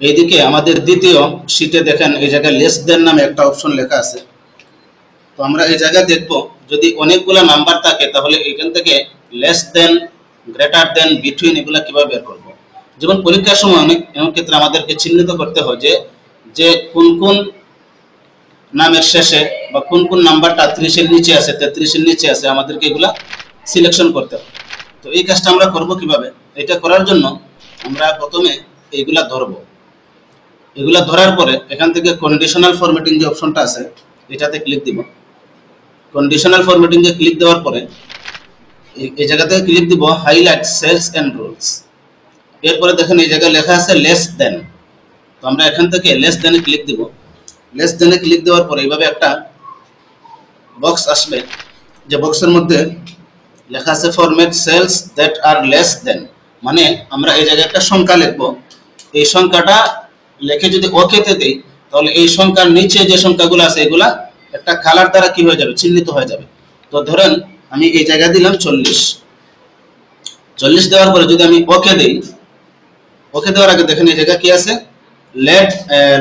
এইদিকে আমাদের দ্বিতীয় শীটে দেখেন এই জায়গায় লেস দেন নামে একটা অপশন লেখা আছে। তো আমরা এই জায়গায় দেখব যদি অনেকগুলো নাম্বার থাকে তাহলে এখান থেকে less than, greater than, between এগুলা কিভাবে বের করব। যেমন পরীক্ষার সময় অনেক ক্ষেত্রে আমাদেরকে চিহ্নিত করতে হয় যে কোন কোন নামের শেষে বা কোন কোন নাম্বারটা 30 এর নিচে আছে, 33 এর নিচে আছে, আমাদেরকে এগুলা সিলেকশন করতে হবে। তো এই কাজটা আমরা করব কিভাবে? এটা করার জন্য আমরা প্রথমে এইগুলা ধরব। এগুলা ধরার পরে এখান থেকে কন্ডিশনাল ফরম্যাটিং যে অপশনটা আছে এটাতে ক্লিক দিব। কন্ডিশনাল ফরম্যাটিং এ ক্লিক দেওয়ার পরে এই জায়গাতে ক্লিক দিব হাইলাইট সেলস এন্ড রুলস। এরপরে দেখেন এই জায়গায় লেখা আছে লেস দেন। তো আমরা এখান থেকে লেস দেন এ ক্লিক দিব। লেস দেন এ ক্লিক দেওয়ার পরে এইভাবে একটা বক্স আসবে, যে বক্সের মধ্যে লেখা আছে format cells that are less then, মানে আমরা এই জায়গায় একটা সংখ্যা লিখব। এই সংখ্যাটা লিখে যদি ওকে তে দেই তাহলে এই সংখ্যার নিচে যে সংখ্যাগুলো আছে এগুলা একটা কালার দ্বারা কি হয়ে যাবে, চিহ্নিত হয়ে যাবে। তো ধরেন আমি এই জায়গায় দিলাম 40 দেওয়ার পরে যদি আমি ওকে দেই, ওকে দেওয়ার আগে দেখেন এই জায়গায় কি আছে,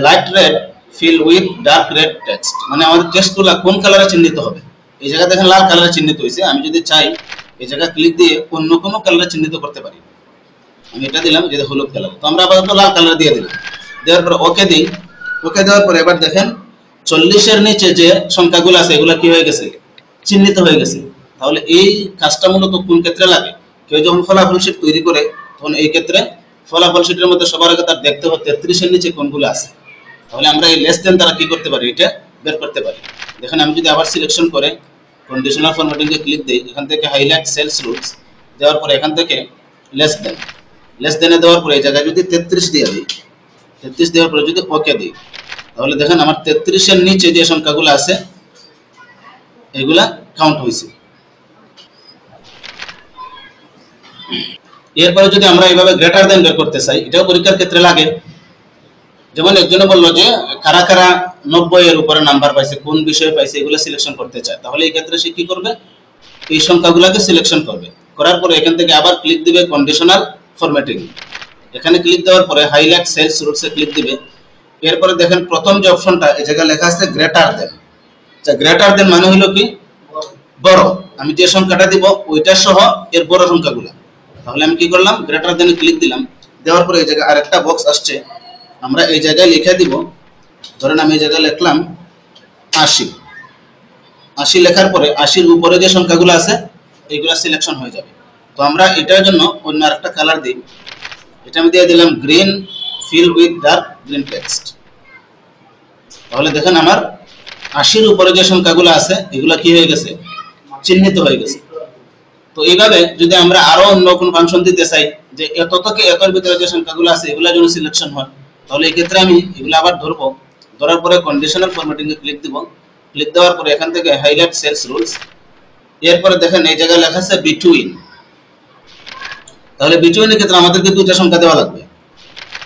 light red fill with dark red text, মানে আমাদের টেক্সটগুলো কোন কালারে চিহ্নিত হবে। এই জায়গায় দেখেন লাল কালারে চিহ্নিত হয়েছে। আমি যদি চাই এই জায়গায় ক্লিক দিয়ে অন্য কোনো কালারে চিহ্নিত করতে পারি। আমি এটা দিলাম যেটা হলুদ কালার। তো আমরা আপাতত লাল কালার দিয়ে দিলাম। দেওয়ার পরে ওকে দিই। ওকে দেওয়ার পরে এবার দেখেন 40 এর নিচে যে সংখ্যাগুলো আছে এগুলো কি হয়ে গেছে, চিহ্নিত হয়ে গেছে। তাহলে এই কাজটা মূলত কোন ক্ষেত্রে লাগে? কেউ যখন ফলাফল শীট তৈরি করে তখন এই ক্ষেত্রে ফলাফল শীটের মধ্যে সবার আগে তার দেখতে হবে 33 এর নিচে কোনগুলো আছে। তাহলে আমরা এই লেস দেন দ্বারা কি করতে পারি, এটা বের করতে পারি। দেখেন আমি যদি আবার সিলেকশন করে কন্ডিশনাল ফরম্যাটিং এ ক্লিক দেই, এখান থেকে হাইলাইট সেলস রুলস দেওয়ার পরে এখান থেকে লেস দেন, লেস দেনে দেওয়ার পরে এই জায়গায় যদি 33 দিয়ে দিই, 33 দেওয়ার পরে যদি ওকে দিই তাহলে দেখেন আমার 33 এর নিচে যে সংখ্যাগুলো আছে এগুলা কাউন্ট হয়েছে। এরপরে যদি আমরা এইভাবে গ্রেটার দেন বের করতে চাই, এটাও পরীক্ষার ক্ষেত্রে লাগে। যেমন একজনে বললো যে কারা কারা 90 এর উপরে নাম্বার পাইছে, কোন বিষয়ে পাইছে, এগুলো সিলেকশন করতে চায়। তাহলে এই ক্ষেত্রে সে কি করবে, এই সংখ্যাগুলোকে সিলেকশন করবে। করার পরে এখান থেকে আবার ক্লিক দিবে কন্ডিশনাল ফরম্যাটিং। এখানে ক্লিক দেওয়ার পরে হাইলাইট সেলস রুলস এ ক্লিক দিবে। এরপরে দেখেন প্রথম যে অপশনটা এই জায়গায় লেখা আছে গ্রেটার দেন। আচ্ছা, গ্রেটার দেন মানে হলো কি, বড়। আমি যে সংখ্যাটা দিব ওইটা সহ এর বড় সংখ্যাগুলো। তাহলে আমি কি করলাম, গ্রেটার দেন ক্লিক দিলাম। দেওয়ার পরে এই জায়গায় আরেকটা বক্স আসছে, আমরা এই জায়গায় লিখে দিব। ধরেন আমি এই জায়গায় লিখলাম 80। 80 লেখার পরে 80 এর উপরে যে সংখ্যাগুলো আছে এইগুলা সিলেকশন হয়ে যাবে। তো আমরা এটার জন্য অন্য আরেকটা কালার দিই। এটা আমি দিয়ে দিলাম green fill with dark green text. তাহলে দেখেন আমার 80 এর উপরে যে সংখ্যাগুলো আছে এগুলা কি হয়ে গেছে, চিহ্নিত হয়ে গেছে। তো এইভাবে যদি আমরা আরো অন্য কোনো ফাংশন দিতে চাই যে এত থেকে এতর ভিতরে যে সংখ্যাগুলো আছে এগুলা যেন সিলেকশন হয়, তাহলে এই ক্ষেত্রে আমি এগুলো আবার ধরবো। ধরার পরে কন্ডিশনাল ফরম্যাটিং এ ক্লিক দিব। ক্লিক দেওয়ার পরে এখান থেকে হাইলাইট সেলস রুলস। এরপরে দেখেন এই জায়গায় লেখা আছে বিটুইন। তাহলে বিটুইনের ক্ষেত্রে আমাদেরকে দুইটা সংখ্যা দেওয়া লাগবে।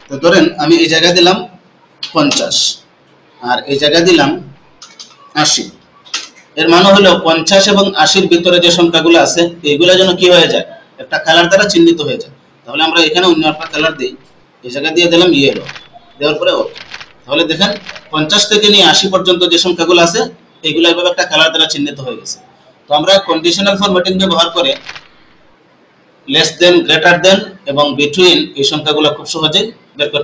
তো ধরেন আমি এই জায়গায় দিলাম 50 আর এই জায়গায় দিলাম 80। এর মানে হলো 50 এবং 80 ভিতরে যে সংখ্যাগুলো আছে এইগুলা যেন কি হয়ে যায়, একটা কালার দ্বারা চিহ্নিত হয়ে যায়। তাহলে আমরা এখানে অন্য একটা কালার দিই। এই জায়গায় দিয়ে দিলাম ইয়েলো। দেওয়ার পরে ওকে। তাহলে দেখেন 50 থেকে নিয়ে 80 পর্যন্ত যে সংখ্যাগুলো আছে এইগুলা এইভাবে একটা কালার দ্বারা চিহ্নিত হয়ে গেছে। তো আমরা কন্ডিশনাল ফরম্যাটিং ব্যবহার করে লেস দেন, গ্রেটার দেন এবং বিটুইন এই সংখ্যাগুলো খুব সহজেই বের করতে